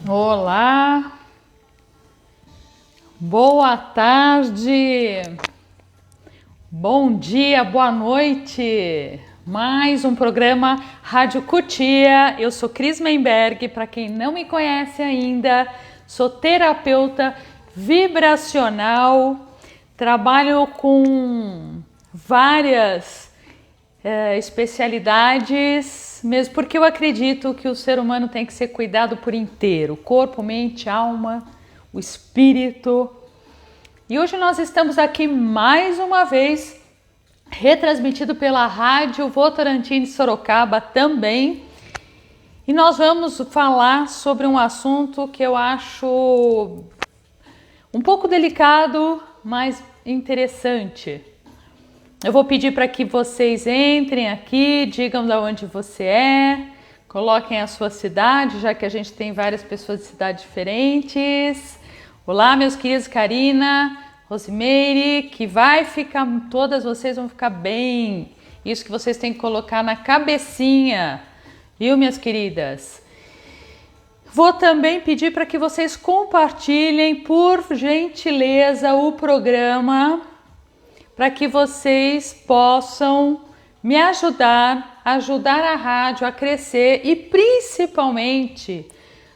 Olá, boa tarde, bom dia, boa noite. Mais um programa Rádio Cutia. Eu sou Cris Menberg, para quem não me conhece ainda, sou terapeuta vibracional, trabalho com várias especialidades, mesmo porque eu acredito que o ser humano tem que ser cuidado por inteiro, corpo, mente, alma, o espírito. E hoje nós estamos aqui mais uma vez, retransmitido pela Rádio Votorantim de Sorocaba também. E nós vamos falar sobre um assunto que eu acho um pouco delicado, mas interessante. Eu vou pedir para que vocês entrem aqui, digam de onde você é, coloquem a sua cidade, já que a gente tem várias pessoas de cidades diferentes. Olá, meus queridos, Karina, Rosimeire, que vai ficar, todas vocês vão ficar bem. Isso que vocês têm que colocar na cabecinha, viu, minhas queridas? Vou também pedir para que vocês compartilhem, por gentileza, o programa, para que vocês possam me ajudar a rádio a crescer e principalmente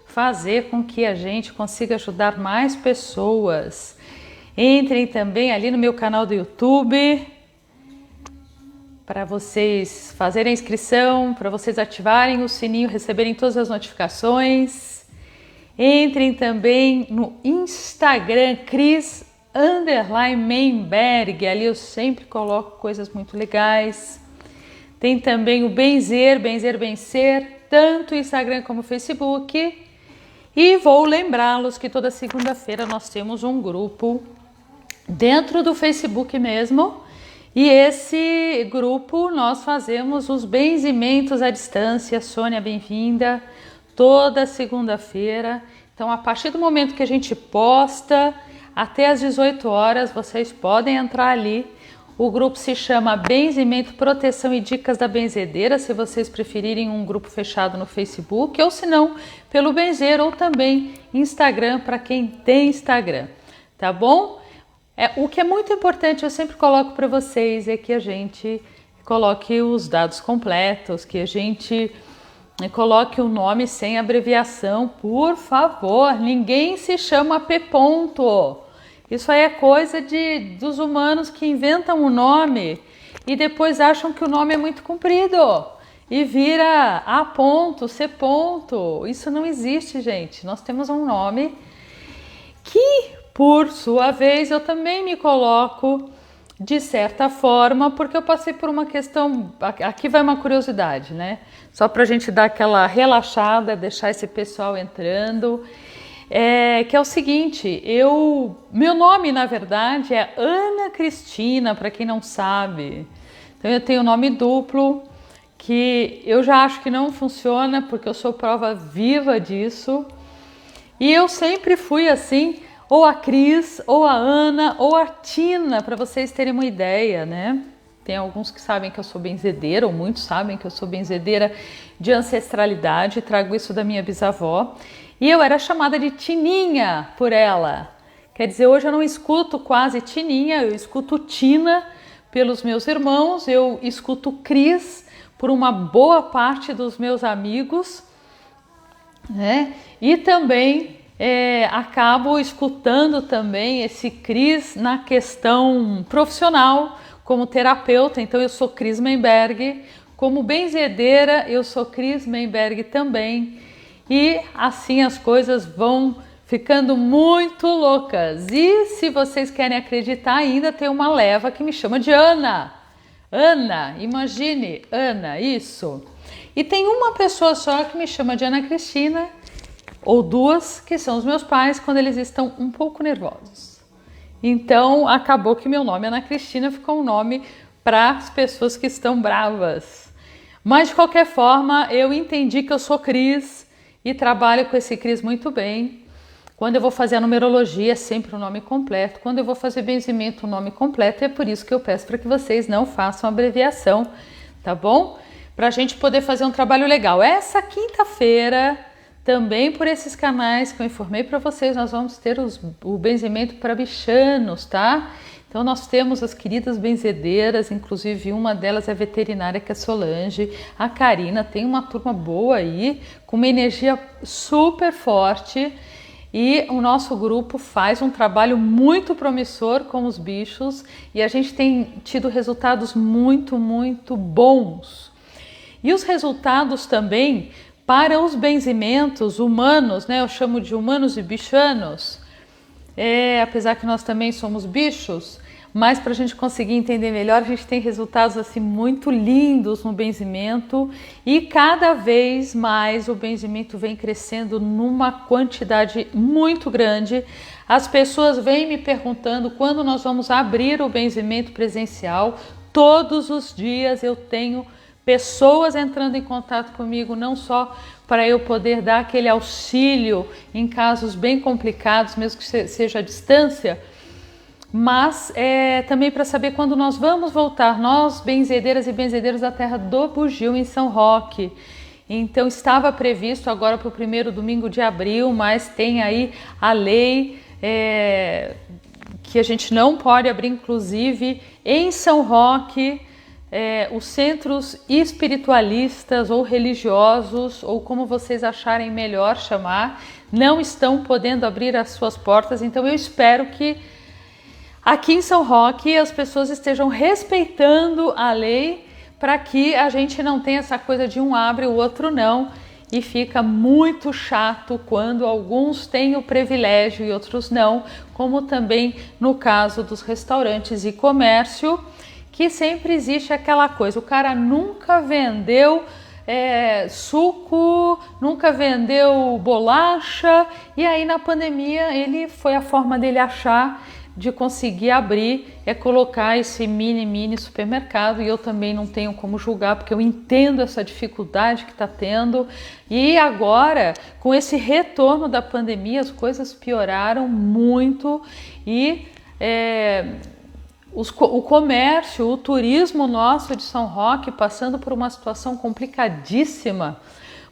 fazer com que a gente consiga ajudar mais pessoas. Entrem também ali no meu canal do YouTube para vocês fazerem a inscrição, para vocês ativarem o sininho, receberem todas as notificações. Entrem também no Instagram, Cris_Menberg, ali eu sempre coloco coisas muito legais. Tem também o Benzer, tanto Instagram como Facebook. E vou lembrá-los que toda segunda-feira nós temos um grupo dentro do Facebook mesmo. E esse grupo nós fazemos os benzimentos à distância. Sônia, bem-vinda, toda segunda-feira. Então, a partir do momento que a gente posta, até às 18 horas, vocês podem entrar ali. O grupo se chama Benzimento, Proteção e Dicas da Benzedeira, se vocês preferirem um grupo fechado no Facebook, ou se não, pelo Benzer, ou também Instagram, para quem tem Instagram, tá bom? O que é muito importante, eu sempre coloco para vocês, é que a gente coloque os dados completos, que a gente coloque o nome sem abreviação, por favor. Ninguém se chama P. Isso aí é coisa dos humanos que inventam um nome e depois acham que o nome é muito comprido e vira A. C. Isso não existe, gente. Nós temos um nome que, por sua vez, eu também me coloco de certa forma, porque eu passei por uma questão. Aqui vai uma curiosidade, né? Só para a gente dar aquela relaxada, deixar esse pessoal entrando. Que é o seguinte, meu nome na verdade é Ana Cristina, para quem não sabe. Então eu tenho nome duplo, que eu já acho que não funciona, porque eu sou prova viva disso. E eu sempre fui assim, ou a Cris, ou a Ana, ou a Tina, para vocês terem uma ideia, né? Tem alguns que sabem que eu sou benzedeira, ou muitos sabem que eu sou benzedeira de ancestralidade, trago isso da minha bisavó. E eu era chamada de Tininha por ela. Quer dizer, hoje eu não escuto quase Tininha, eu escuto Tina pelos meus irmãos, eu escuto Cris por uma boa parte dos meus amigos, né? E também acabo escutando também esse Cris na questão profissional, como terapeuta. Então eu sou Cris Menberg, como benzedeira eu sou Cris Menberg também. E assim as coisas vão ficando muito loucas. E se vocês querem acreditar, ainda tem uma leva que me chama de Ana. Ana, imagine, Ana, isso. E tem uma pessoa só que me chama de Ana Cristina, ou duas, que são os meus pais, quando eles estão um pouco nervosos. Então acabou que meu nome, Ana Cristina, ficou um nome para as pessoas que estão bravas. Mas de qualquer forma, eu entendi que eu sou Cris, e trabalho com esse Cris muito bem. Quando eu vou fazer a numerologia, é sempre o nome completo. Quando eu vou fazer benzimento, o nome completo. É por isso que eu peço para que vocês não façam abreviação, tá bom? Para a gente poder fazer um trabalho legal. Essa quinta-feira também por esses canais que eu informei para vocês, nós vamos ter o benzimento para bichanos, tá? Então nós temos as queridas benzedeiras, inclusive uma delas é veterinária, que é Solange. A Karina tem uma turma boa aí, com uma energia super forte. E o nosso grupo faz um trabalho muito promissor com os bichos e a gente tem tido resultados muito, muito bons. E os resultados também para os benzimentos humanos, né? Eu chamo de humanos e bichanos, apesar que nós também somos bichos, mas para a gente conseguir entender melhor, a gente tem resultados assim muito lindos no benzimento e cada vez mais o benzimento vem crescendo numa quantidade muito grande. As pessoas vêm me perguntando quando nós vamos abrir o benzimento presencial. Todos os dias eu tenho pessoas entrando em contato comigo, não só para eu poder dar aquele auxílio em casos bem complicados, mesmo que seja à distância, mas também para saber quando nós vamos voltar, nós benzedeiras e benzedeiros da Terra do Bugio em São Roque. Então estava previsto agora para o primeiro domingo de abril, mas tem aí a lei que a gente não pode abrir, inclusive em São Roque. Os centros espiritualistas ou religiosos, ou como vocês acharem melhor chamar, não estão podendo abrir as suas portas. Então eu espero que aqui em São Roque as pessoas estejam respeitando a lei para que a gente não tenha essa coisa de um abre e o outro não, e fica muito chato quando alguns têm o privilégio e outros não, como também no caso dos restaurantes e comércio, que sempre existe aquela coisa, o cara nunca vendeu suco, nunca vendeu bolacha, e aí na pandemia foi a forma dele achar de conseguir abrir, colocar esse mini supermercado, e eu também não tenho como julgar, porque eu entendo essa dificuldade que está tendo, e agora, com esse retorno da pandemia, as coisas pioraram muito, e o comércio, o turismo nosso de São Roque passando por uma situação complicadíssima.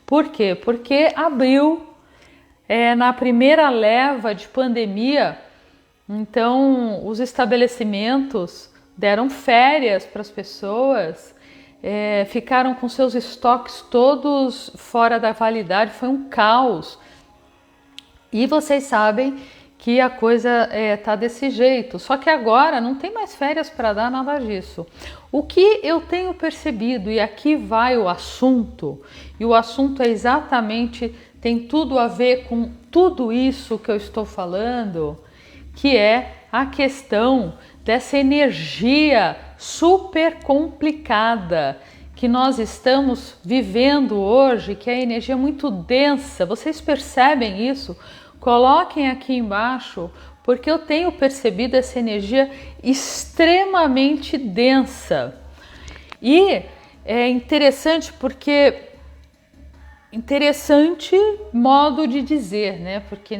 Por quê? Porque abril, na primeira leva de pandemia, então os estabelecimentos deram férias para as pessoas, ficaram com seus estoques todos fora da validade, foi um caos. E vocês sabem que a coisa tá desse jeito, só que agora não tem mais férias para dar, nada disso. O que eu tenho percebido, e aqui vai o assunto, e o assunto tem tudo a ver com tudo isso que eu estou falando, que é a questão dessa energia super complicada que nós estamos vivendo hoje, que é a energia muito densa. Vocês percebem isso? Coloquem aqui embaixo, porque eu tenho percebido essa energia extremamente densa. E é interessante porque... Interessante modo de dizer, né? Porque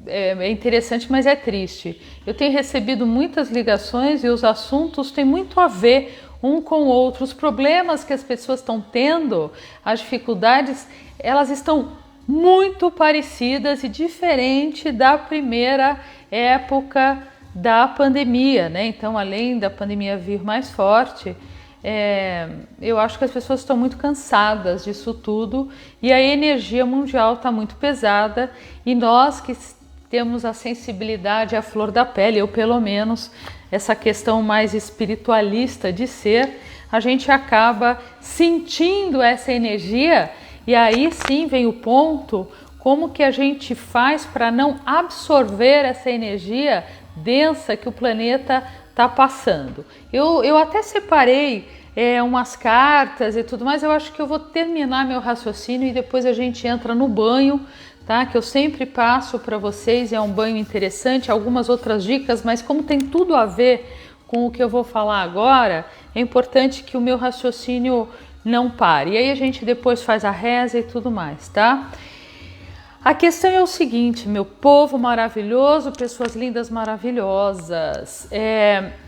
é interessante, mas é triste. Eu tenho recebido muitas ligações e os assuntos têm muito a ver um com o outro. Os problemas que as pessoas estão tendo, as dificuldades, elas estão muito parecidas e diferente da primeira época da pandemia, né? Então, além da pandemia vir mais forte, eu acho que as pessoas estão muito cansadas disso tudo e a energia mundial está muito pesada, e nós que temos a sensibilidade à flor da pele, eu pelo menos, essa questão mais espiritualista de ser, a gente acaba sentindo essa energia. E aí sim vem o ponto, como que a gente faz para não absorver essa energia densa que o planeta está passando. Eu até separei umas cartas e tudo mais, eu acho que eu vou terminar meu raciocínio e depois a gente entra no banho, tá? Que eu sempre passo para vocês, é um banho interessante, algumas outras dicas, mas como tem tudo a ver com o que eu vou falar agora, é importante que o meu raciocínio não pare. E aí a gente depois faz a reza e tudo mais, tá? A questão é o seguinte, meu povo maravilhoso, pessoas lindas, maravilhosas.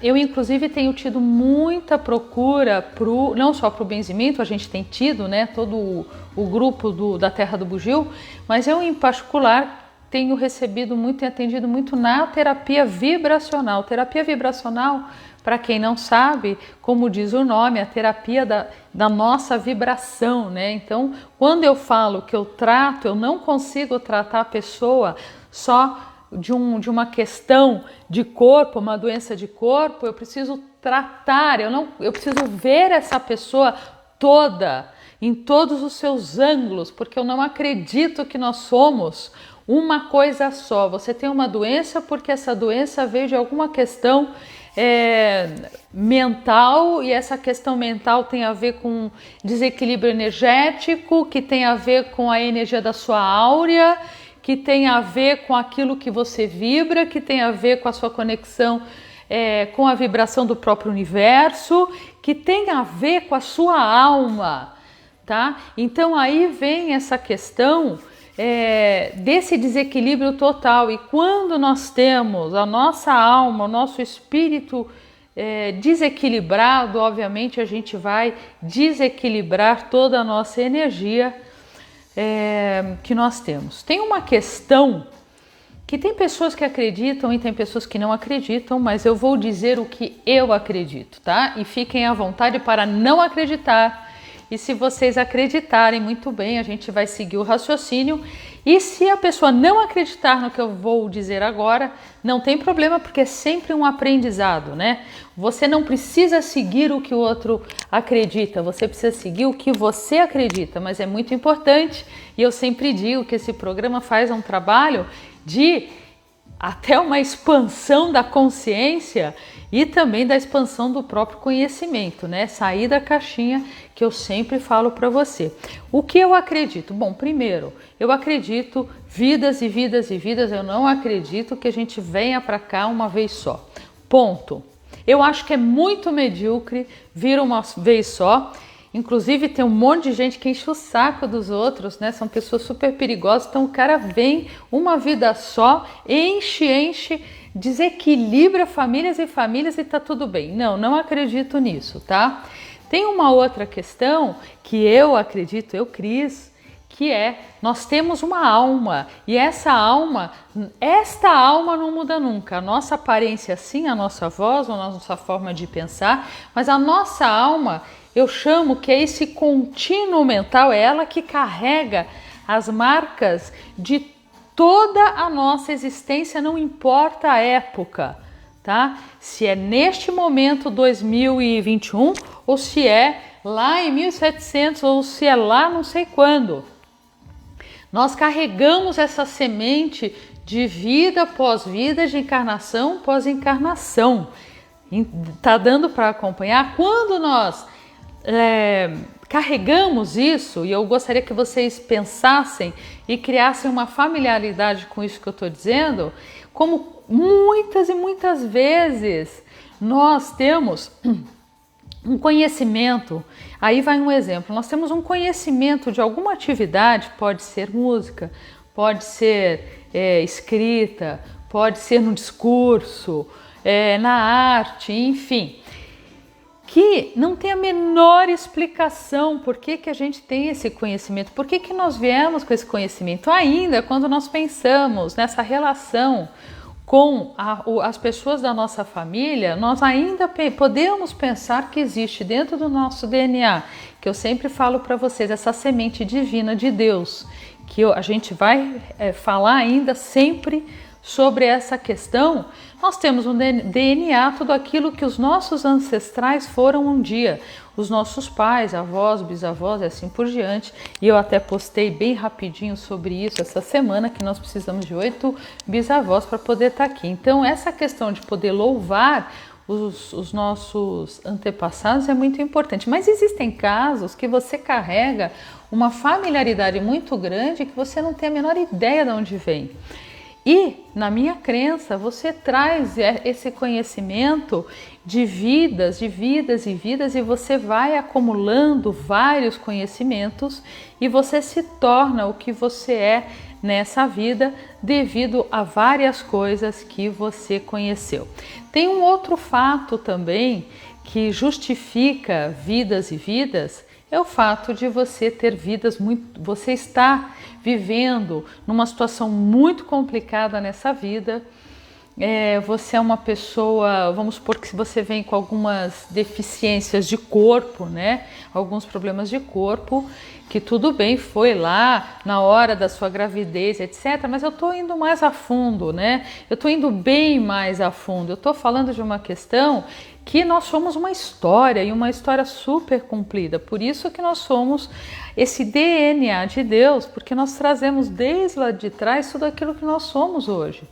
Eu, inclusive, tenho tido muita procura, não só para o benzimento, a gente tem tido, né, todo o grupo da Terra do Bugio, mas eu, em particular, tenho recebido muito e atendido muito na terapia vibracional. Terapia vibracional, para quem não sabe, como diz o nome, a terapia da nossa vibração, né? Então, quando eu falo que eu trato, eu não consigo tratar a pessoa só de uma questão de corpo, uma doença de corpo, eu preciso tratar, eu preciso ver essa pessoa toda, em todos os seus ângulos, porque eu não acredito que nós somos uma coisa só. Você tem uma doença porque essa doença veio de alguma questão mental, e essa questão mental tem a ver com desequilíbrio energético, que tem a ver com a energia da sua áurea, que tem a ver com aquilo que você vibra, que tem a ver com a sua conexão com a vibração do próprio universo, que tem a ver com a sua alma, tá? Então aí vem essa questão desse desequilíbrio total, e quando nós temos a nossa alma, o nosso espírito desequilibrado, obviamente a gente vai desequilibrar toda a nossa energia que nós temos. Tem uma questão que tem pessoas que acreditam e tem pessoas que não acreditam, mas eu vou dizer o que eu acredito, tá? E fiquem à vontade para não acreditar. E se vocês acreditarem, muito bem, a gente vai seguir o raciocínio. E se a pessoa não acreditar no que eu vou dizer agora, não tem problema, porque é sempre um aprendizado, né? Você não precisa seguir o que o outro acredita, você precisa seguir o que você acredita, mas é muito importante, e eu sempre digo que esse programa faz um trabalho de até uma expansão da consciência e também da expansão do próprio conhecimento, né? Sair da caixinha, que eu sempre falo para você. O que eu acredito? Bom, primeiro, eu acredito vidas e vidas e vidas, eu não acredito que a gente venha para cá uma vez só. Ponto. Eu acho que é muito medíocre vir uma vez só. Inclusive tem um monte de gente que enche o saco dos outros, né? São pessoas super perigosas, então o cara vem uma vida só, enche, desequilibra famílias e famílias e tá tudo bem. Não acredito nisso, tá? Tem uma outra questão que eu acredito, Cris, que nós temos uma alma, e esta alma não muda nunca. A nossa aparência sim, a nossa voz, a nossa forma de pensar, mas a nossa alma, eu chamo que é esse contínuo mental, é ela que carrega as marcas de toda a nossa existência, não importa a época, tá? Se é neste momento 2021 ou se é lá em 1700 ou se é lá não sei quando. Nós carregamos essa semente de vida após vida, de encarnação após encarnação. Tá dando para acompanhar? Quando nós carregamos isso, e eu gostaria que vocês pensassem e criassem uma familiaridade com isso que eu estou dizendo, como muitas e muitas vezes nós temos um conhecimento, aí vai um exemplo, nós temos um conhecimento de alguma atividade, pode ser música, pode ser escrita, pode ser no discurso, na arte, enfim, que não tem a menor explicação por que a gente tem esse conhecimento, por que nós viemos com esse conhecimento, ainda quando nós pensamos nessa relação com as pessoas da nossa família, nós ainda podemos pensar que existe dentro do nosso DNA, que eu sempre falo para vocês, essa semente divina de Deus, que a gente vai falar ainda sempre sobre essa questão. Nós temos um DNA, tudo aquilo que os nossos ancestrais foram um dia, os nossos pais, avós, bisavós e assim por diante. E eu até postei bem rapidinho sobre isso essa semana, que nós precisamos de 8 bisavós para poder estar aqui. Então essa questão de poder louvar os nossos antepassados é muito importante. Mas existem casos que você carrega uma familiaridade muito grande que você não tem a menor ideia de onde vem. E, na minha crença, você traz esse conhecimento de vidas e vidas, e você vai acumulando vários conhecimentos e você se torna o que você é nessa vida devido a várias coisas que você conheceu. Tem um outro fato também que justifica vidas e vidas, é o fato de você ter vidas você está vivendo numa situação muito complicada nessa vida. Você é uma pessoa, vamos supor que você vem com algumas deficiências de corpo, né? Alguns problemas de corpo, que tudo bem, foi lá na hora da sua gravidez, etc. Mas eu estou indo mais a fundo, né? Eu estou indo bem mais a fundo. Eu estou falando de uma questão que nós somos uma história e uma história super cumprida. Por isso que nós somos esse DNA de Deus, porque nós trazemos desde lá de trás tudo aquilo que nós somos hoje,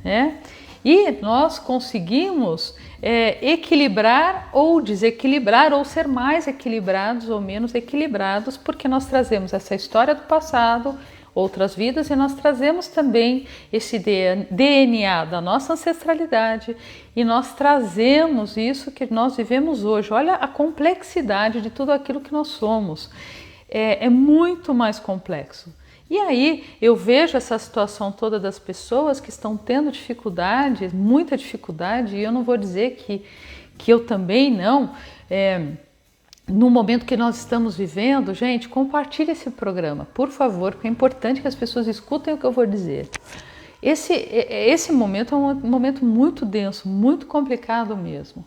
né? E nós conseguimos equilibrar ou desequilibrar, ou ser mais equilibrados ou menos equilibrados, porque nós trazemos essa história do passado, outras vidas, e nós trazemos também esse DNA da nossa ancestralidade, e nós trazemos isso que nós vivemos hoje. Olha a complexidade de tudo aquilo que nós somos. É muito mais complexo. E aí eu vejo essa situação toda das pessoas que estão tendo dificuldade, muita dificuldade, e eu não vou dizer que eu também não. No momento que nós estamos vivendo, gente, compartilhe esse programa, por favor, porque é importante que as pessoas escutem o que eu vou dizer. Esse momento é um momento muito denso, muito complicado mesmo.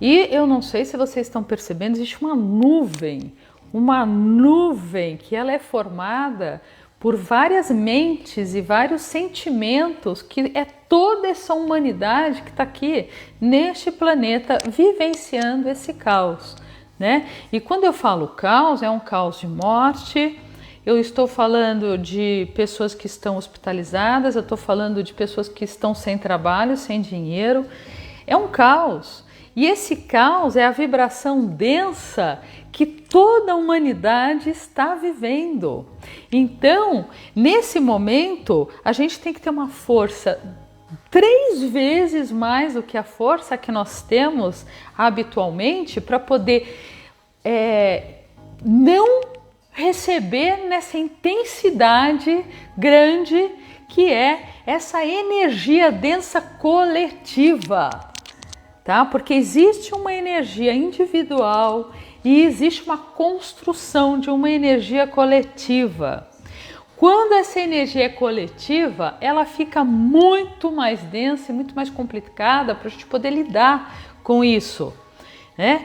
E eu não sei se vocês estão percebendo, existe uma nuvem que ela é formada por várias mentes e vários sentimentos, que é toda essa humanidade que está aqui neste planeta vivenciando esse caos, né? E quando eu falo caos, é um caos de morte, eu estou falando de pessoas que estão hospitalizadas, eu estou falando de pessoas que estão sem trabalho, sem dinheiro, é um caos. E esse caos é a vibração densa que toda a humanidade está vivendo. Então, nesse momento, a gente tem que ter uma força 3 vezes mais do que a força que nós temos habitualmente para poder não receber nessa intensidade grande que é essa energia densa coletiva. Tá? Porque existe uma energia individual e existe uma construção de uma energia coletiva. Quando essa energia é coletiva, ela fica muito mais densa e muito mais complicada para a gente poder lidar com isso, né?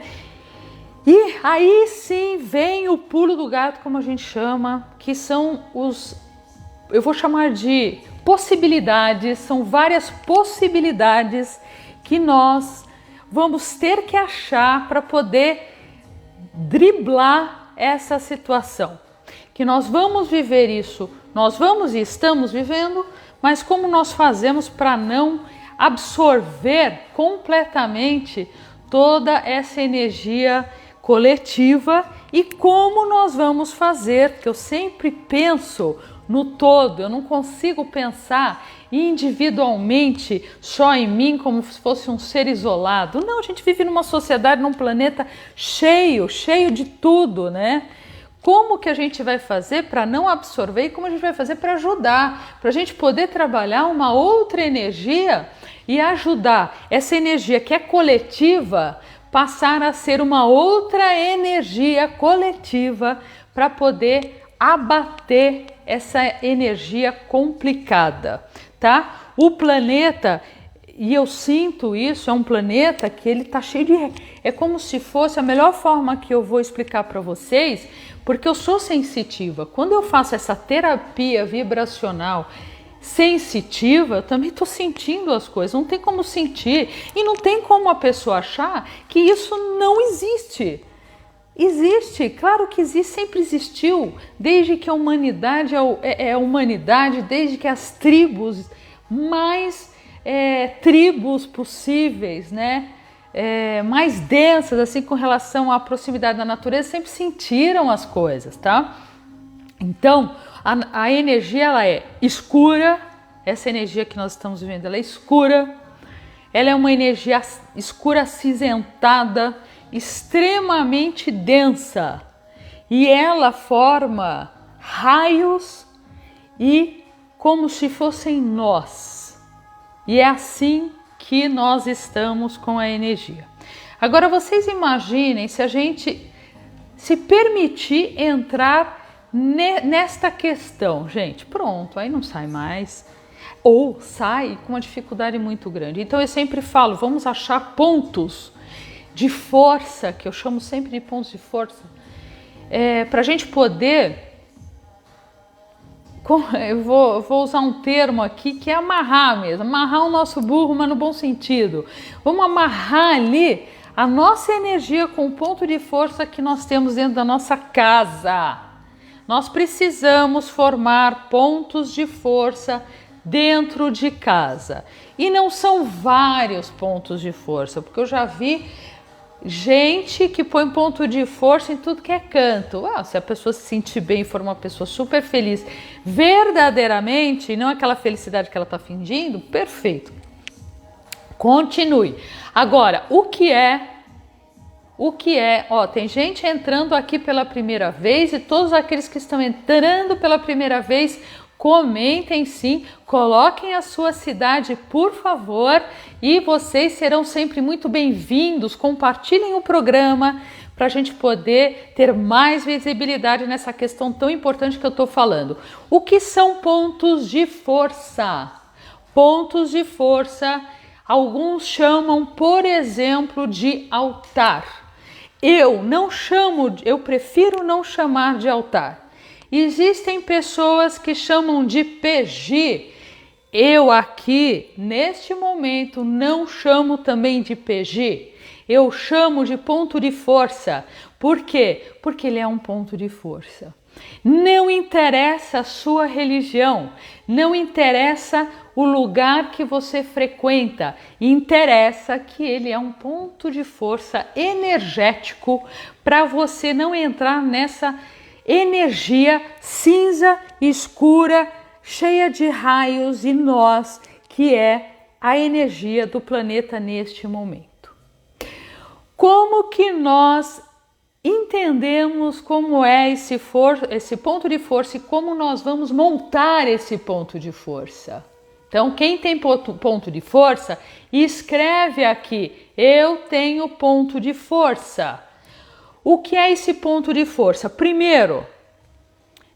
E aí sim vem o pulo do gato, como a gente chama, que são eu vou chamar de possibilidades, são várias possibilidades que nós vamos ter que achar para poder driblar essa situação. Que nós vamos viver isso, nós vamos e estamos vivendo, mas como nós fazemos para não absorver completamente toda essa energia coletiva e como nós vamos fazer, porque eu sempre penso no todo, eu não consigo pensar individualmente só em mim como se fosse um ser isolado. Não, a gente vive numa sociedade, num planeta cheio de tudo, né? Como que a gente vai fazer para não absorver e como a gente vai fazer para ajudar, para a gente poder trabalhar uma outra energia e ajudar essa energia que é coletiva passar a ser uma outra energia coletiva para poder abater essa energia complicada, tá? O planeta, e eu sinto isso, é um planeta que ele tá cheio de... É como se fosse a melhor forma que eu vou explicar para vocês, porque eu sou sensitiva. Quando eu faço essa terapia vibracional sensitiva, eu também estou sentindo as coisas, não tem como sentir e não tem como a pessoa achar que isso não existe. Existe, claro que existe, sempre existiu, desde que a humanidade é humanidade, desde que as tribos, mais tribos possíveis, né? Mais densas, assim, com relação à proximidade da natureza, sempre sentiram as coisas, tá? Então, a energia, ela é escura, essa energia que nós estamos vivendo, ela é escura, ela é uma energia escura, acinzentada, extremamente densa, e ela forma raios e como se fossem nós. E é assim que nós estamos com a energia. Agora vocês imaginem se a gente se permitir entrar nesta questão, gente, pronto, aí não sai mais. Ou sai com uma dificuldade muito grande. Então eu sempre falo, vamos achar pontos de força, que eu chamo sempre de pontos de força, para a gente poder, eu vou usar um termo aqui que é amarrar mesmo, amarrar o nosso burro, mas no bom sentido. Vamos amarrar ali a nossa energia com o ponto de força que nós temos dentro da nossa casa. Nós precisamos formar pontos de força dentro de casa. E não são vários pontos de força, porque eu já vi gente que põe ponto de força em tudo que é canto. Se a pessoa se sentir bem, for uma pessoa super feliz, verdadeiramente, e não aquela felicidade que ela está fingindo, perfeito. Continue. Agora, o que é? Tem gente entrando aqui pela primeira vez e todos aqueles que estão entrando pela primeira vez, comentem sim, coloquem a sua cidade, por favor, e vocês serão sempre muito bem-vindos. Compartilhem o programa para a gente poder ter mais visibilidade nessa questão tão importante que eu estou falando. O que são pontos de força? Pontos de força, alguns chamam, por exemplo, de altar. Eu prefiro não chamar de altar. Existem pessoas que chamam de PG. Eu aqui, neste momento, não chamo também de PG. Eu chamo de ponto de força. Por quê? Porque ele é um ponto de força. Não interessa a sua religião, não interessa o lugar que você frequenta, interessa que ele é um ponto de força energético para você não entrar nessa energia cinza, escura, cheia de raios e nós, que é a energia do planeta neste momento. Como que nós entendemos como é esse ponto de força e como nós vamos montar esse ponto de força? Então, quem tem ponto de força, escreve aqui, eu tenho ponto de força. O que é esse ponto de força? Primeiro,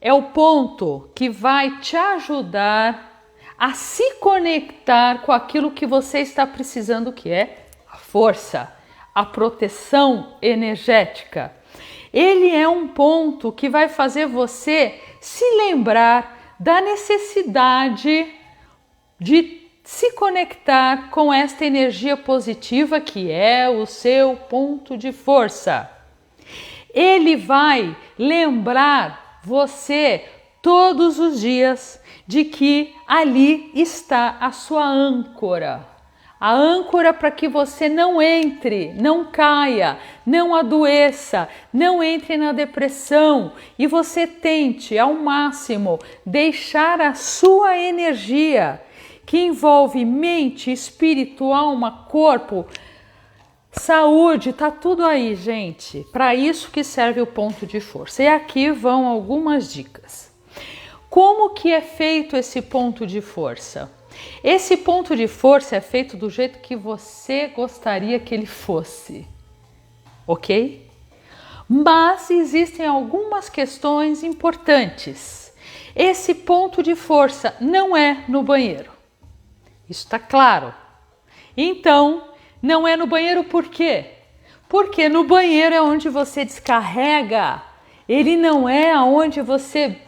é o ponto que vai te ajudar a se conectar com aquilo que você está precisando, que é a força, a proteção energética. Ele é um ponto que vai fazer você se lembrar da necessidade de se conectar com esta energia positiva que é o seu ponto de força. Ele vai lembrar você todos os dias de que ali está a sua âncora. A âncora para que você não entre, não caia, não adoeça, não entre na depressão e você tente ao máximo deixar a sua energia, que envolve mente, espírito, alma, corpo, saúde, tá tudo aí, gente. Para isso que serve o ponto de força. E aqui vão algumas dicas. Como que é feito esse ponto de força? Esse ponto de força é feito do jeito que você gostaria que ele fosse, ok? Mas existem algumas questões importantes. Esse ponto de força não é no banheiro. Isso está claro? Então, não é no banheiro por quê? Porque no banheiro é onde você descarrega. Ele não é onde você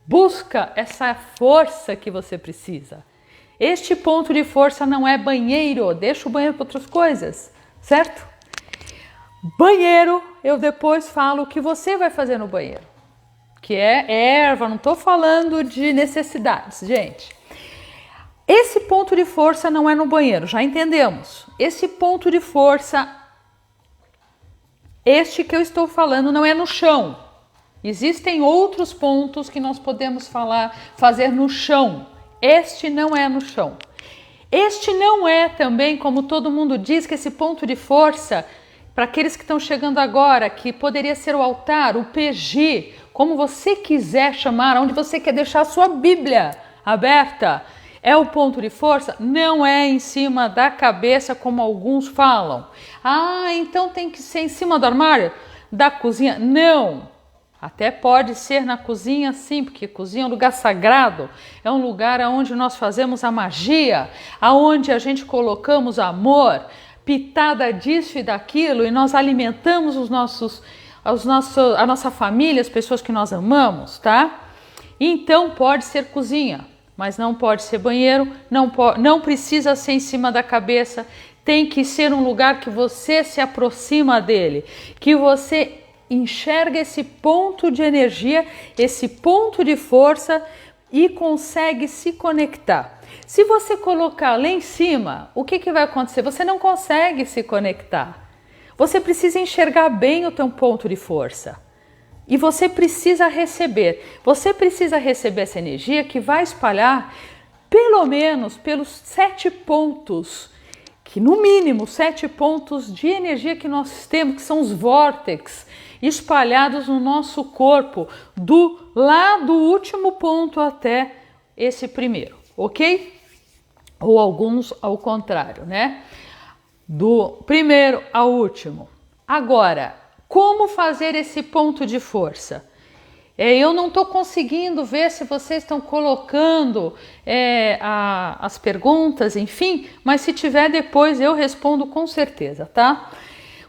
busca essa força que você precisa. Este ponto de força não é banheiro, deixa o banheiro para outras coisas, certo? Banheiro, eu depois falo o que você vai fazer no banheiro, que é erva, não estou falando de necessidades, gente. Esse ponto de força não é no banheiro, já entendemos. Esse ponto de força, este que eu estou falando, não é no chão. Existem outros pontos que nós podemos fazer no chão. Este não é no chão. Este não é também, como todo mundo diz, que esse ponto de força, para aqueles que estão chegando agora, que poderia ser o altar, o PG, como você quiser chamar, onde você quer deixar a sua Bíblia, aberta é o ponto de força? Não é em cima da cabeça como alguns falam. Ah, então tem que ser em cima do armário? Da cozinha? Não. Até pode ser na cozinha sim, porque cozinha é um lugar sagrado, é um lugar onde nós fazemos a magia, aonde a gente colocamos amor, pitada disso e daquilo, e nós alimentamos a nossa família, as pessoas que nós amamos, tá? Então pode ser cozinha, mas não pode ser banheiro, não precisa ser em cima da cabeça, tem que ser um lugar que você se aproxima dele, que você enxerga esse ponto de energia, esse ponto de força e consegue se conectar. Se você colocar lá em cima, o que vai acontecer? Você não consegue se conectar. Você precisa enxergar bem o teu ponto de força. E você precisa receber. Você precisa receber essa energia que vai espalhar pelo menos pelos 7 pontos, que no mínimo 7 pontos de energia que nós temos, que são os vórtices, espalhados no nosso corpo, lá do último ponto até esse primeiro, ok? Ou alguns ao contrário, né? Do primeiro ao último. Agora, como fazer esse ponto de força? Eu não estou conseguindo ver se vocês estão colocando as perguntas, enfim, mas se tiver depois eu respondo com certeza, tá?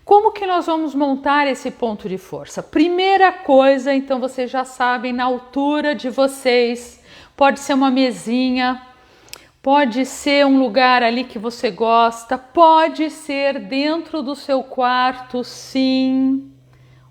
Como que nós vamos montar esse ponto de força? Primeira coisa, então vocês já sabem, na altura de vocês, pode ser uma mesinha, pode ser um lugar ali que você gosta, pode ser dentro do seu quarto, sim,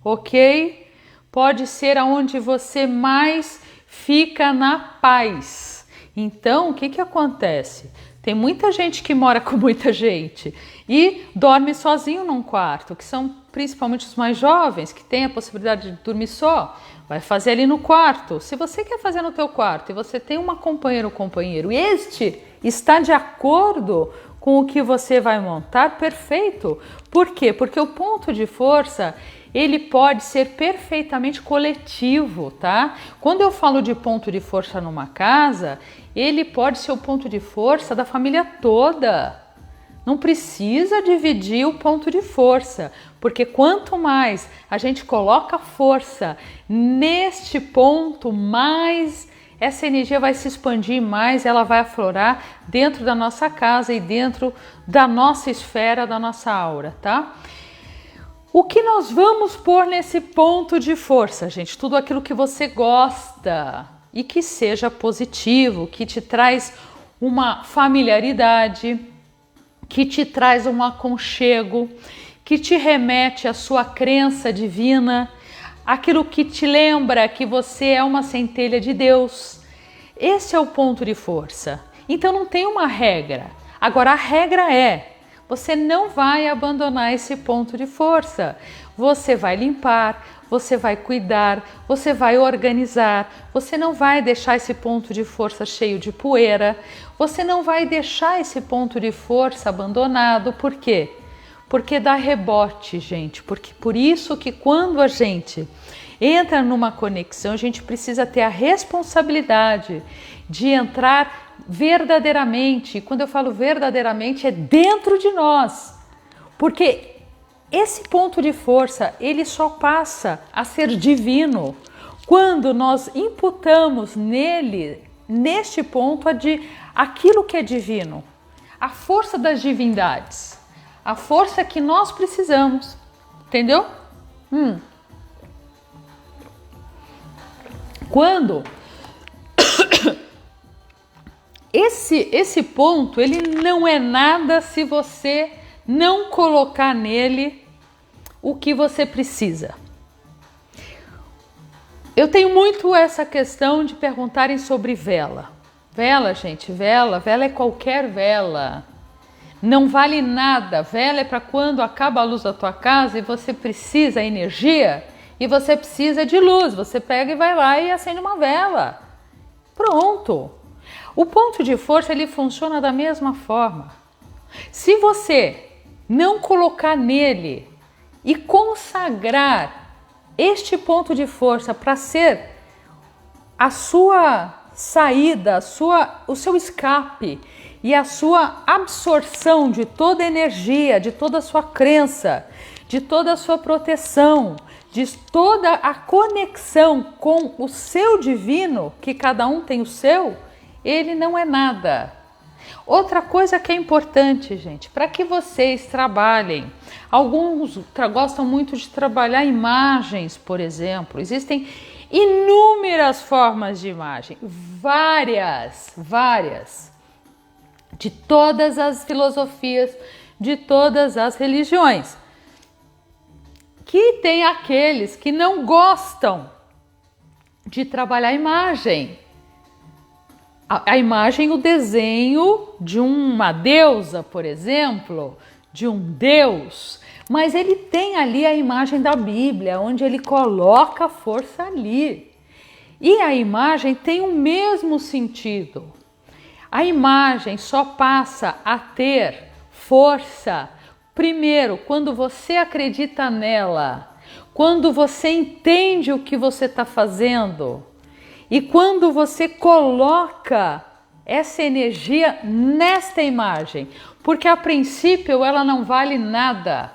ok? Pode ser aonde você mais fica na paz. Então, o que acontece? Tem muita gente que mora com muita gente e dorme sozinho num quarto, que são principalmente os mais jovens, que têm a possibilidade de dormir só. Vai fazer ali no quarto. Se você quer fazer no teu quarto e você tem uma companheira ou companheiro e este está de acordo com o que você vai montar, perfeito. Por quê? Porque o ponto de força, ele pode ser perfeitamente coletivo, tá? Quando eu falo de ponto de força numa casa, ele pode ser o ponto de força da família toda. Não precisa dividir o ponto de força, porque quanto mais a gente coloca força neste ponto, mais essa energia vai se expandir, mais ela vai aflorar dentro da nossa casa e dentro da nossa esfera, da nossa aura, tá? O que nós vamos pôr nesse ponto de força, gente? Tudo aquilo que você gosta e que seja positivo, que te traz uma familiaridade, que te traz um aconchego, que te remete à sua crença divina, aquilo que te lembra que você é uma centelha de Deus. Esse é o ponto de força. Então não tem uma regra. Agora a regra é: você não vai abandonar esse ponto de força. Você vai limpar, você vai cuidar, você vai organizar, você não vai deixar esse ponto de força cheio de poeira, você não vai deixar esse ponto de força abandonado. Por quê? Porque dá rebote, gente. Porque por isso que quando a gente entra numa conexão, a gente precisa ter a responsabilidade de entrar verdadeiramente. E quando eu falo verdadeiramente, é dentro de nós. Porque esse ponto de força, ele só passa a ser divino quando nós imputamos nele, neste ponto, aquilo que é divino, a força das divindades, a força que nós precisamos, entendeu? Quando esse ponto, ele não é nada se você não colocar nele o que você precisa. Eu tenho muito essa questão de perguntarem sobre vela. Vela, gente, vela é qualquer vela. Não vale nada. Vela é para quando acaba a luz da tua casa e você precisa de energia e você precisa de luz. Você pega e vai lá e acende uma vela. Pronto. O ponto de força, ele funciona da mesma forma. Se você não colocar nele e consagrar este ponto de força para ser a sua saída, o seu escape e a sua absorção de toda a energia, de toda a sua crença, de toda a sua proteção, de toda a conexão com o seu divino, que cada um tem o seu, ele não é nada. Outra coisa que é importante, gente, para que vocês trabalhem, alguns gostam muito de trabalhar imagens, por exemplo, existem inúmeras formas de imagem, várias, de todas as filosofias, de todas as religiões. Que tem aqueles que não gostam de trabalhar imagem. A imagem, o desenho de uma deusa, por exemplo, de um deus, mas ele tem ali a imagem da Bíblia, onde ele coloca a força ali. E a imagem tem o mesmo sentido. A imagem só passa a ter força, primeiro, quando você acredita nela, quando você entende o que você está fazendo e quando você coloca essa energia nesta imagem, porque a princípio ela não vale nada.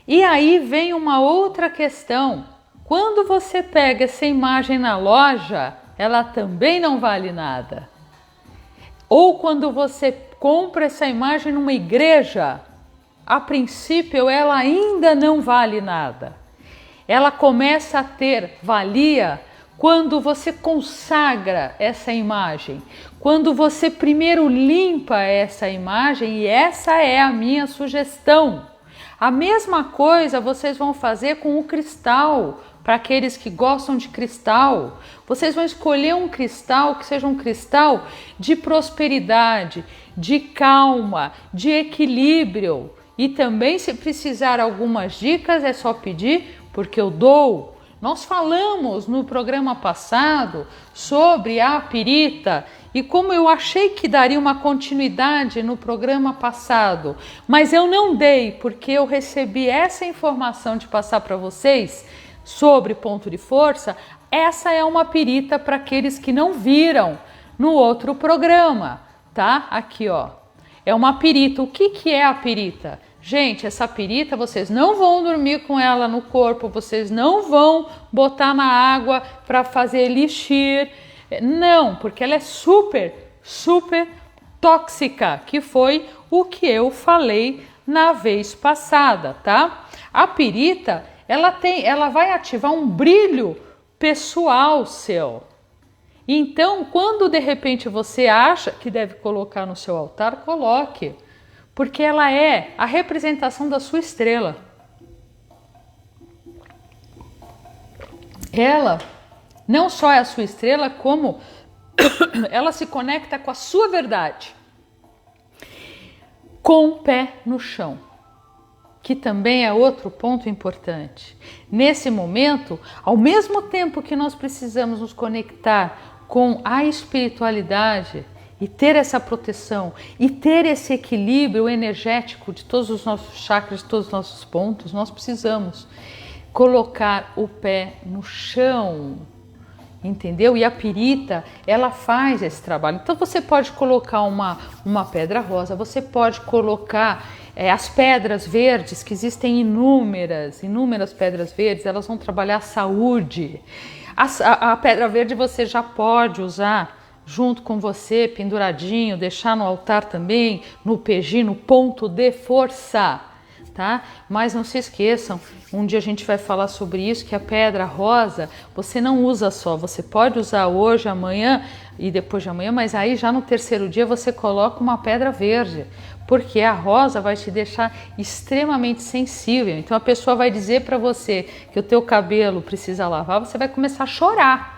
E aí vem uma outra questão. Quando você pega essa imagem na loja, ela também não vale nada. Ou quando você compra essa imagem numa igreja, a princípio ela ainda não vale nada. Ela começa a ter valia quando você consagra essa imagem, quando você primeiro limpa essa imagem, e essa é a minha sugestão. A mesma coisa vocês vão fazer com o cristal, para aqueles que gostam de cristal. Vocês vão escolher um cristal que seja um cristal de prosperidade, de calma, de equilíbrio. E também, se precisar algumas dicas, é só pedir, porque eu dou. Nós falamos no programa passado sobre a pirita e como eu achei que daria uma continuidade no programa passado, mas eu não dei porque eu recebi essa informação de passar para vocês sobre ponto de força. Essa é uma pirita para aqueles que não viram no outro programa, tá? Aqui, ó. É uma pirita. O que é a pirita? Gente, essa pirita, vocês não vão dormir com ela no corpo, vocês não vão botar na água para fazer elixir. Não, porque ela é super tóxica, que foi o que eu falei na vez passada, tá? A pirita, ela vai ativar um brilho pessoal seu. Então, quando de repente você acha que deve colocar no seu altar, coloque. Porque ela é a representação da sua estrela. Ela não só é a sua estrela, como ela se conecta com a sua verdade. Com o pé no chão, que também é outro ponto importante. Nesse momento, ao mesmo tempo que nós precisamos nos conectar com a espiritualidade, e ter essa proteção, e ter esse equilíbrio energético de todos os nossos chakras, de todos os nossos pontos, nós precisamos colocar o pé no chão, entendeu? E a pirita, ela faz esse trabalho. Então você pode colocar uma pedra rosa, você pode colocar as pedras verdes, que existem inúmeras pedras verdes, elas vão trabalhar a saúde. A pedra verde você já pode usar junto com você, penduradinho, deixar no altar também, no PG, no ponto de força, tá? Mas não se esqueçam, um dia a gente vai falar sobre isso, que a pedra rosa você não usa só, você pode usar hoje, amanhã e depois de amanhã, mas aí já no terceiro dia você coloca uma pedra verde, porque a rosa vai te deixar extremamente sensível. Então a pessoa vai dizer para você que o teu cabelo precisa lavar, você vai começar a chorar.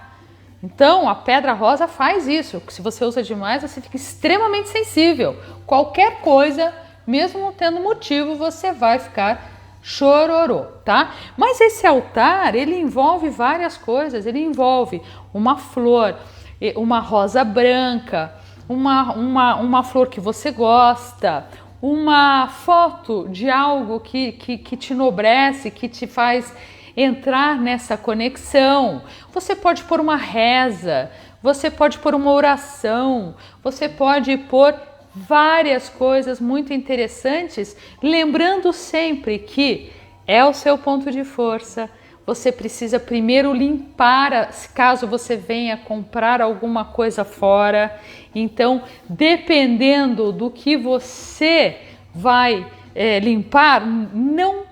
Então, a pedra rosa faz isso. Se você usa demais, você fica extremamente sensível. Qualquer coisa, mesmo não tendo motivo, você vai ficar chororô, tá? Mas esse altar, ele envolve várias coisas. Ele envolve uma flor, uma rosa branca, uma flor que você gosta, uma foto de algo que te enobrece, que te faz entrar nessa conexão. Você pode pôr uma reza, você pode pôr uma oração, você pode pôr várias coisas muito interessantes, lembrando sempre que é o seu ponto de força. Você precisa primeiro limpar, caso você venha comprar alguma coisa fora. Então, dependendo do que você vai limpar, não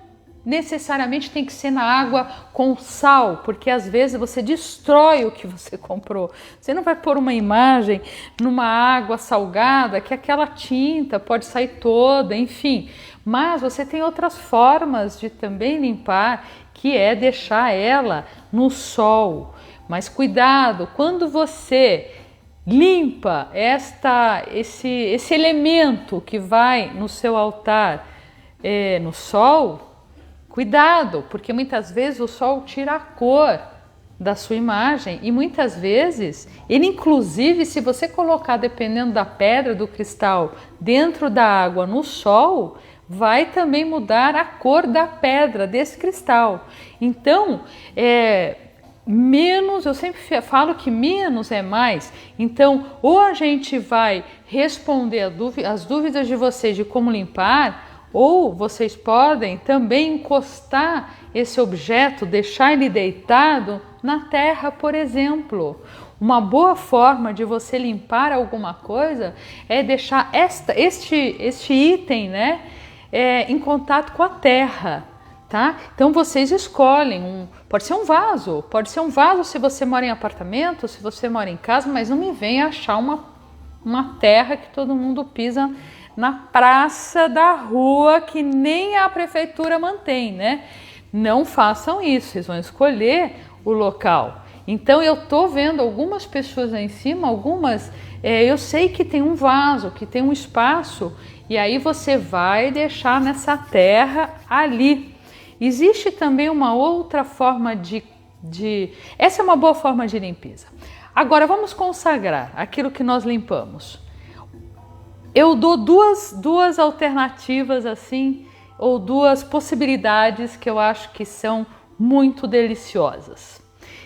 necessariamente tem que ser na água com sal, porque às vezes você destrói o que você comprou. Você não vai pôr uma imagem numa água salgada que aquela tinta pode sair toda, enfim. Mas você tem outras formas de também limpar, que é deixar ela no sol. Mas cuidado, quando você limpa esse elemento que vai no seu altar no sol, cuidado, porque muitas vezes o sol tira a cor da sua imagem e muitas vezes ele, inclusive, se você colocar, dependendo da pedra, do cristal, dentro da água no sol, vai também mudar a cor da pedra, desse cristal. Então, menos, eu sempre falo que menos é mais. Então, ou a gente vai responder as dúvidas de vocês de como limpar, ou vocês podem também encostar esse objeto, deixar ele deitado na terra, por exemplo. Uma boa forma de você limpar alguma coisa é deixar este item, né, em contato com a terra, tá? Então vocês escolhem, pode ser um vaso se você mora em apartamento, se você mora em casa, mas não me venha achar uma terra que todo mundo pisa na praça da rua, que nem a prefeitura mantém, né? Não façam isso, vocês vão escolher o local. Então eu tô vendo algumas pessoas aí em cima, eu sei que tem um vaso, que tem um espaço, e aí você vai deixar nessa terra ali. Existe também uma outra forma essa é uma boa forma de limpeza. Agora vamos consagrar aquilo que nós limpamos. Eu dou duas alternativas assim, ou duas possibilidades que eu acho que são muito deliciosas.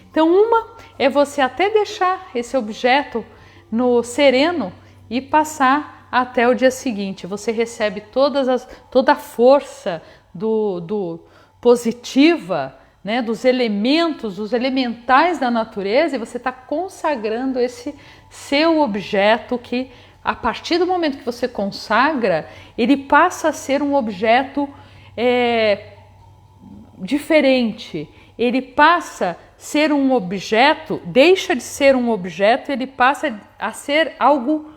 Então, uma é você até deixar esse objeto no sereno e passar até o dia seguinte. Você recebe toda a força do positiva, né, dos elementais da natureza, e você está consagrando esse seu objeto que, a partir do momento que você consagra, ele passa a ser um objeto diferente. Ele passa a ser um objeto, deixa de ser um objeto, ele passa a ser algo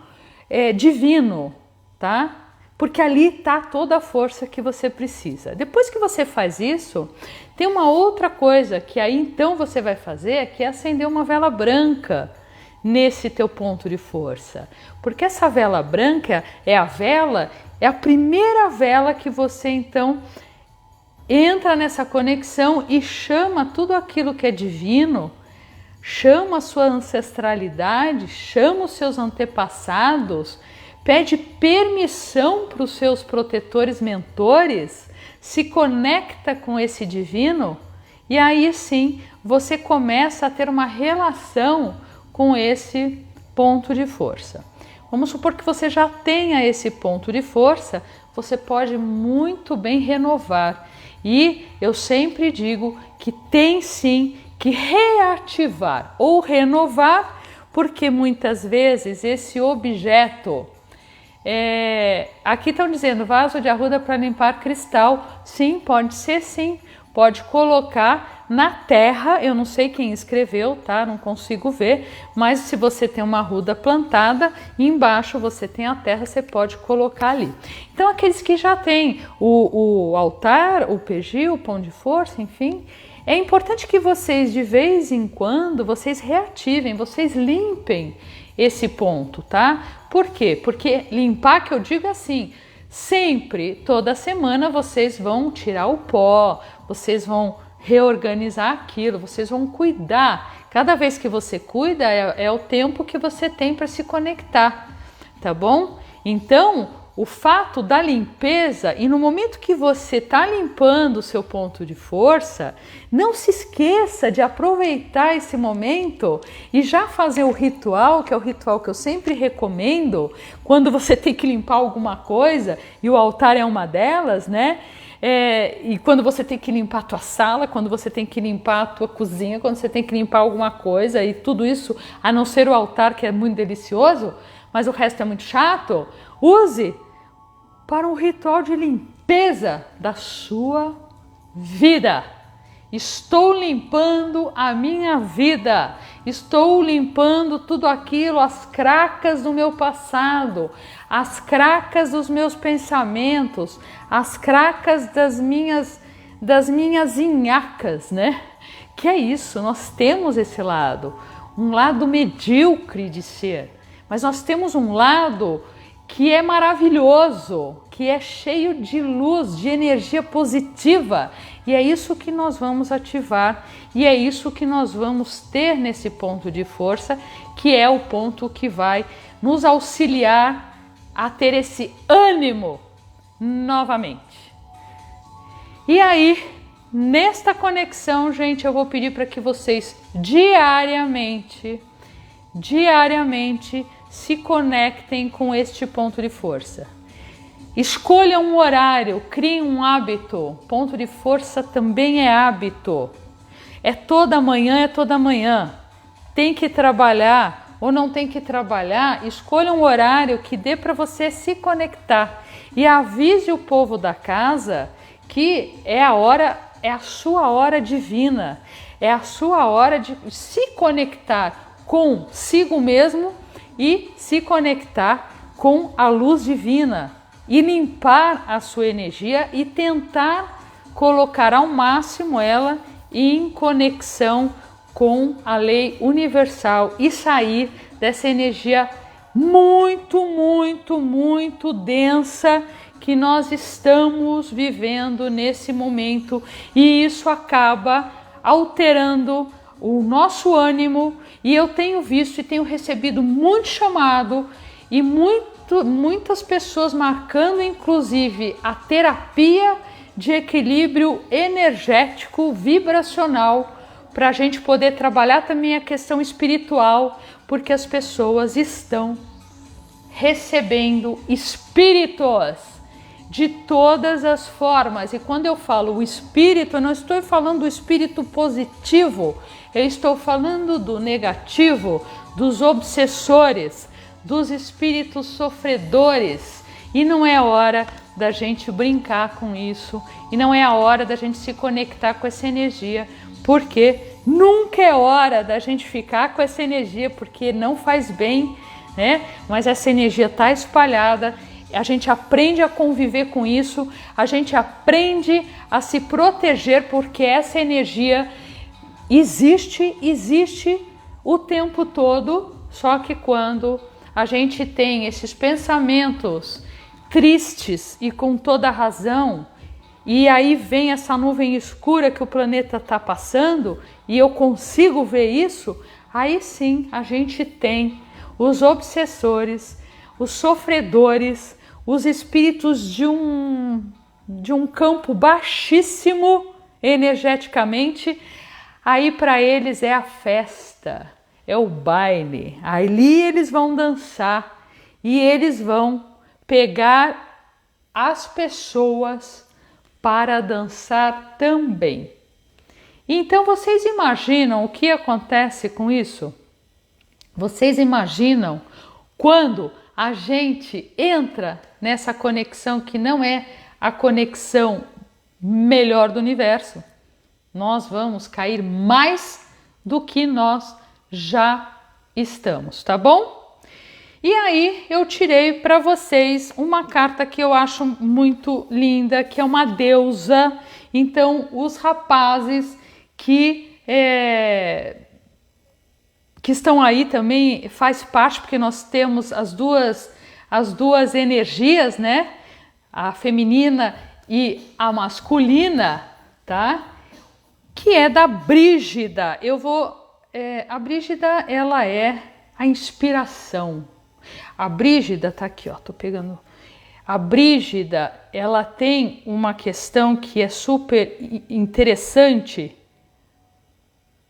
divino, tá? Porque ali está toda a força que você precisa. Depois que você faz isso, tem uma outra coisa que aí então você vai fazer, que é acender uma vela branca nesse teu ponto de força. Porque essa vela branca é a primeira vela que você então entra nessa conexão e chama tudo aquilo que é divino, chama a sua ancestralidade, chama os seus antepassados, pede permissão para os seus protetores, mentores, se conecta com esse divino, e aí sim você começa a ter uma relação com esse ponto de força. Vamos supor que você já tenha esse ponto de força, você pode muito bem renovar. E eu sempre digo que tem sim que reativar ou renovar, porque muitas vezes esse objeto, aqui estão dizendo vaso de arruda para limpar cristal. Sim, pode ser sim. Pode colocar na terra, eu não sei quem escreveu, tá? Não consigo ver, mas se você tem uma arruda plantada, embaixo você tem a terra, você pode colocar ali. Então aqueles que já têm o altar, o PG, o pão de força, enfim, é importante que vocês de vez em quando, vocês reativem, vocês limpem esse ponto, tá? Por quê? Porque limpar, que eu digo assim, sempre, toda semana vocês vão tirar o pó, vocês vão reorganizar aquilo, vocês vão cuidar. Cada vez que você cuida é o tempo que você tem para se conectar, tá bom? Então, o fato da limpeza, e no momento que você está limpando o seu ponto de força, não se esqueça de aproveitar esse momento e já fazer o ritual, que é o ritual que eu sempre recomendo, quando você tem que limpar alguma coisa, e o altar é uma delas, né? E quando você tem que limpar a tua sala, quando você tem que limpar a tua cozinha, quando você tem que limpar alguma coisa, e tudo isso, a não ser o altar, que é muito delicioso, mas o resto é muito chato, use para um ritual de limpeza da sua vida. Estou limpando a minha vida, estou limpando tudo aquilo, as cracas do meu passado, as cracas dos meus pensamentos, as cracas das minhas inhacas, né? Que é isso, nós temos esse lado, um lado medíocre de ser, mas nós temos um lado que é maravilhoso, que é cheio de luz, de energia positiva, e é isso que nós vamos ativar, e é isso que nós vamos ter nesse ponto de força, que é o ponto que vai nos auxiliar a ter esse ânimo novamente. E aí, nesta conexão, gente, eu vou pedir para que vocês diariamente se conectem com este ponto de força. Escolham um horário, criem um hábito. Ponto de força também é hábito. É toda manhã. Tem que trabalhar ou não tem que trabalhar, escolha um horário que dê para você se conectar. E avise o povo da casa que é a sua hora divina. É a sua hora de se conectar consigo mesmo e se conectar com a luz divina e limpar a sua energia e tentar colocar ao máximo ela em conexão com a lei universal e sair dessa energia muito densa que nós estamos vivendo nesse momento, e isso acaba alterando o nosso ânimo. E eu tenho visto e tenho recebido muito chamado e muitas pessoas marcando inclusive a terapia de equilíbrio energético vibracional, para a gente poder trabalhar também a questão espiritual, porque as pessoas estão recebendo espíritos de todas as formas. E quando eu falo o espírito, eu não estou falando do espírito positivo, eu estou falando do negativo, dos obsessores, dos espíritos sofredores. E não é hora da gente brincar com isso, e não é a hora da gente se conectar com essa energia, porque nunca é hora da gente ficar com essa energia, porque não faz bem, né? Mas essa energia está espalhada, a gente aprende a conviver com isso, a gente aprende a se proteger, porque essa energia existe o tempo todo, só que quando a gente tem esses pensamentos tristes e com toda razão, e aí vem essa nuvem escura que o planeta está passando, e eu consigo ver isso, aí sim a gente tem os obsessores, os sofredores, os espíritos de um campo baixíssimo energeticamente. Aí para eles é a festa, é o baile, ali eles vão dançar e eles vão pegar as pessoas para dançar também. Então vocês imaginam o que acontece com isso? Vocês imaginam quando a gente entra nessa conexão que não é a conexão melhor do universo? Nós vamos cair mais do que nós já estamos, tá bom? E aí eu tirei para vocês uma carta que eu acho muito linda, que é uma deusa. Então os rapazes que estão aí também faz parte, porque nós temos as duas energias, né? A feminina e a masculina, tá? Que é da Brígida. A Brígida, ela é a inspiração. A Brígida tá aqui, ó, tô pegando. A Brígida, ela tem uma questão que é super interessante,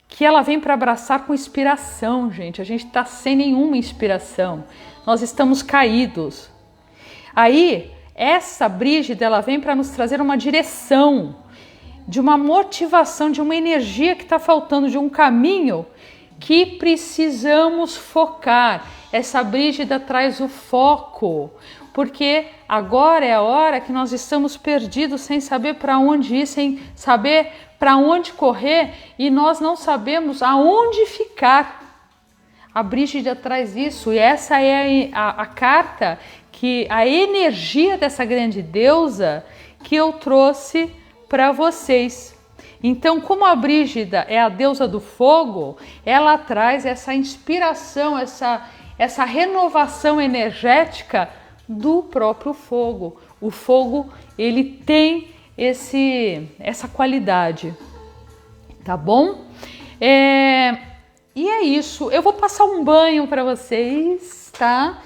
que ela vem para abraçar com inspiração, gente. A gente está sem nenhuma inspiração. Nós estamos caídos. Aí, essa Brígida, ela vem para nos trazer uma direção, de uma motivação, de uma energia que está faltando, de um caminho que precisamos focar. Essa Brígida traz o foco, porque agora é a hora que nós estamos perdidos, sem saber para onde ir, sem saber para onde correr, e nós não sabemos aonde ficar. A Brígida traz isso, e essa é a carta, que a energia dessa grande deusa que eu trouxe para vocês. Então, como a Brígida é a deusa do fogo, ela traz essa inspiração, essa renovação energética do próprio fogo. O fogo, ele tem essa qualidade, tá bom? E é isso. Eu vou passar um banho para vocês, tá?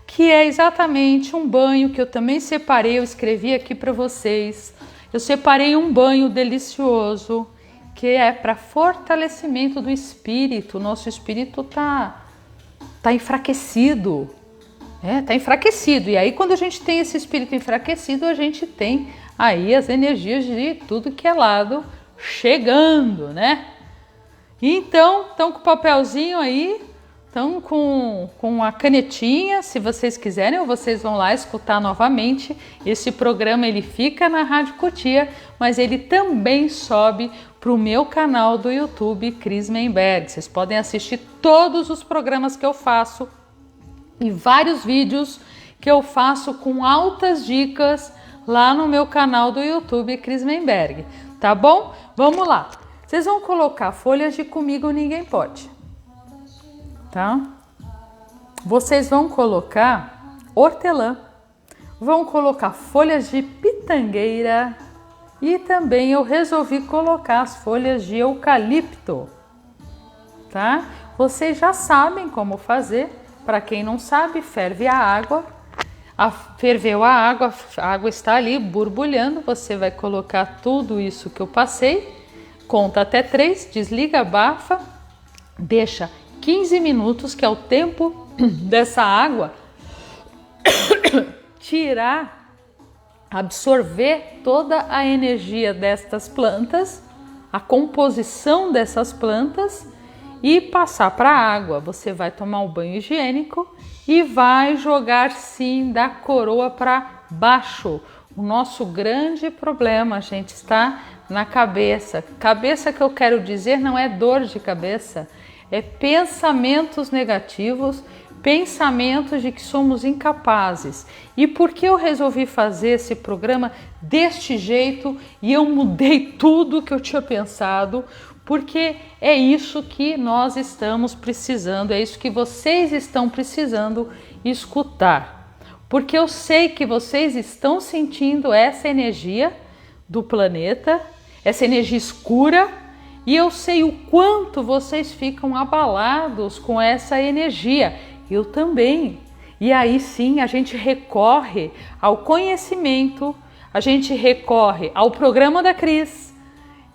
Que é exatamente um banho que eu também separei, eu escrevi aqui para vocês. Eu separei um banho delicioso, que é para fortalecimento do espírito. Nosso espírito tá enfraquecido. Tá enfraquecido. E aí, quando a gente tem esse espírito enfraquecido, a gente tem aí as energias de tudo que é lado chegando, né? Então, estão com o papelzinho aí, estão com a canetinha, se vocês quiserem, ou vocês vão lá escutar novamente. Esse programa, ele fica na Rádio Cotia, mas ele também sobe para o meu canal do YouTube, Cris Menberg. Vocês podem assistir todos os programas que eu faço e vários vídeos que eu faço com altas dicas lá no meu canal do YouTube, Cris Menberg. Tá bom? Vamos lá. Vocês vão colocar folhas de Comigo Ninguém Pode, tá? Vocês vão colocar hortelã, vão colocar folhas de pitangueira e também eu resolvi colocar as folhas de eucalipto, tá? Vocês já sabem como fazer. Para quem não sabe, ferve a água. Ferveu a água está ali borbulhando. Você vai colocar tudo isso que eu passei, conta até 3, desliga, abafa, deixa 15 minutos, que é o tempo dessa água tirar, absorver toda a energia destas plantas, a composição dessas plantas, e passar para a água. Você vai tomar um banho higiênico e vai jogar sim da coroa para baixo. O nosso grande problema, gente, está na cabeça. Cabeça, que eu quero dizer, não é dor de cabeça, é pensamentos negativos, pensamentos de que somos incapazes. E por que eu resolvi fazer esse programa deste jeito e eu mudei tudo que eu tinha pensado? Porque é isso que nós estamos precisando, é isso que vocês estão precisando escutar. Porque eu sei que vocês estão sentindo essa energia do planeta, essa energia escura, e eu sei o quanto vocês ficam abalados com essa energia. Eu também. E aí sim a gente recorre ao conhecimento, a gente recorre ao programa da Cris,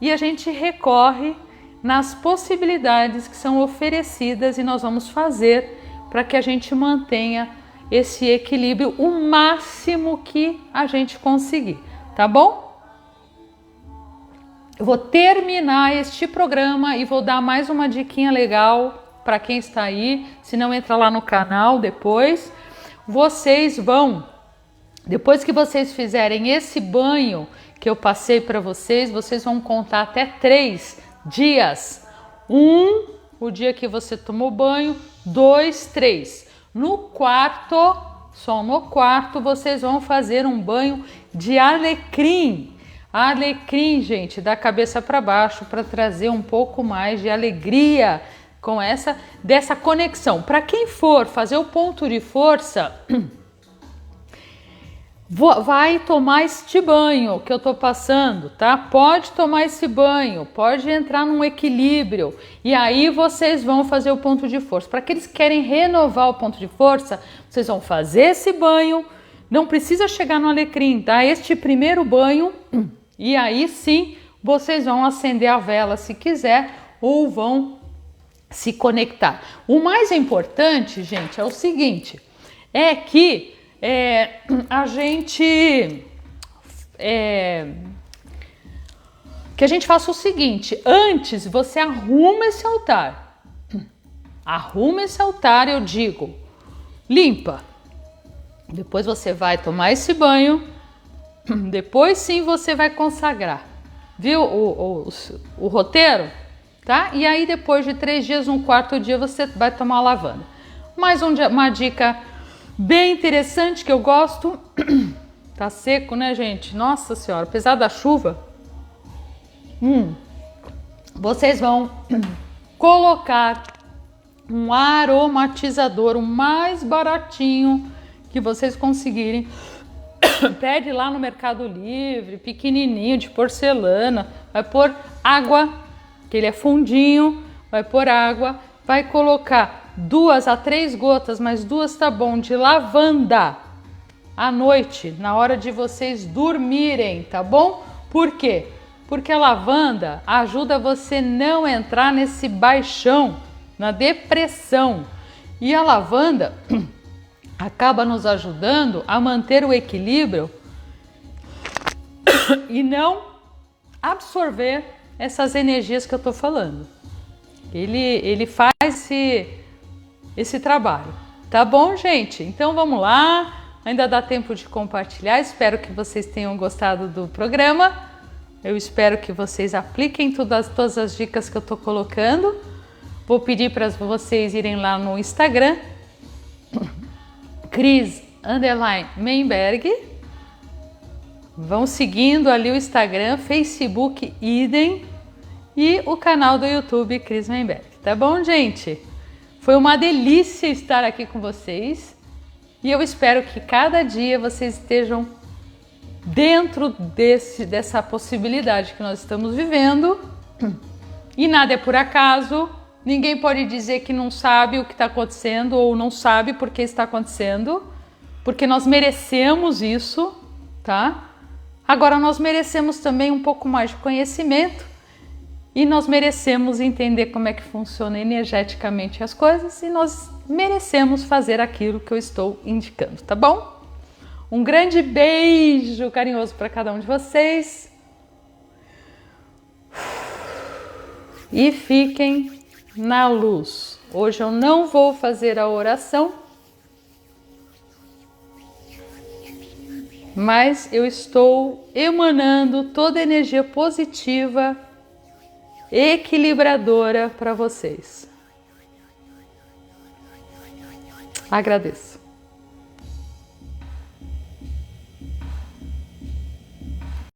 e a gente recorre nas possibilidades que são oferecidas, e nós vamos fazer para que a gente mantenha esse equilíbrio o máximo que a gente conseguir, tá bom? Eu vou terminar este programa e vou dar mais uma diquinha legal para quem está aí. Se não, entra lá no canal depois. Vocês vão, depois que vocês fizerem esse banho que eu passei para vocês, vocês vão contar até 3 dias. 1, o dia que você tomou banho. 2, 3. No quarto, só no quarto, vocês vão fazer um banho de alecrim. Alecrim, gente, da cabeça para baixo, para trazer um pouco mais de alegria com dessa conexão. Para quem for fazer o ponto de força, vai tomar este banho que eu tô passando, tá? Pode tomar esse banho, pode entrar num equilíbrio e aí vocês vão fazer o ponto de força. Para aqueles que querem renovar o ponto de força, vocês vão fazer esse banho, não precisa chegar no alecrim, tá? Este primeiro banho e aí sim vocês vão acender a vela se quiser ou vão se conectar. O mais importante, gente, é o seguinte, é que a gente que a gente faça o seguinte: antes você arruma esse altar, eu digo, limpa, depois você vai tomar esse banho, depois sim você vai consagrar, viu o roteiro, tá? E aí depois de 3 dias, no 4º dia você vai tomar a lavanda. Mais uma dica bem interessante que eu gosto. Tá seco, né, gente? Nossa senhora, apesar da chuva, vocês vão colocar um aromatizador, o mais baratinho que vocês conseguirem. Pede lá no Mercado Livre, pequenininho, de porcelana. Vai pôr água, que ele é fundinho, vai pôr água, vai colocar 2 a 3 gotas, mas 2 tá bom, de lavanda à noite, na hora de vocês dormirem, tá bom? Por quê? Porque a lavanda ajuda você não entrar nesse baixão, na depressão. E a lavanda acaba nos ajudando a manter o equilíbrio e não absorver essas energias que eu tô falando. Ele faz esse trabalho, tá bom, gente? Então vamos lá, ainda dá tempo de compartilhar. Espero que vocês tenham gostado do programa. Eu espero que vocês apliquem todas as dicas que eu tô colocando. Vou pedir para vocês irem lá no Instagram, Cris_Meinberg. Vão seguindo ali o Instagram, Facebook, idem, e o canal do YouTube, Cris Meinberg. Tá bom, gente? Foi uma delícia estar aqui com vocês e eu espero que cada dia vocês estejam dentro dessa possibilidade que nós estamos vivendo. E nada é por acaso, ninguém pode dizer que não sabe o que está acontecendo ou não sabe por que está acontecendo, porque nós merecemos isso, tá? Agora nós merecemos também um pouco mais de conhecimento e nós merecemos entender como é que funciona energeticamente as coisas e nós merecemos fazer aquilo que eu estou indicando, tá bom? Um grande beijo carinhoso para cada um de vocês e fiquem na luz. Hoje eu não vou fazer a oração, mas eu estou emanando toda a energia positiva, equilibradora para vocês. Agradeço.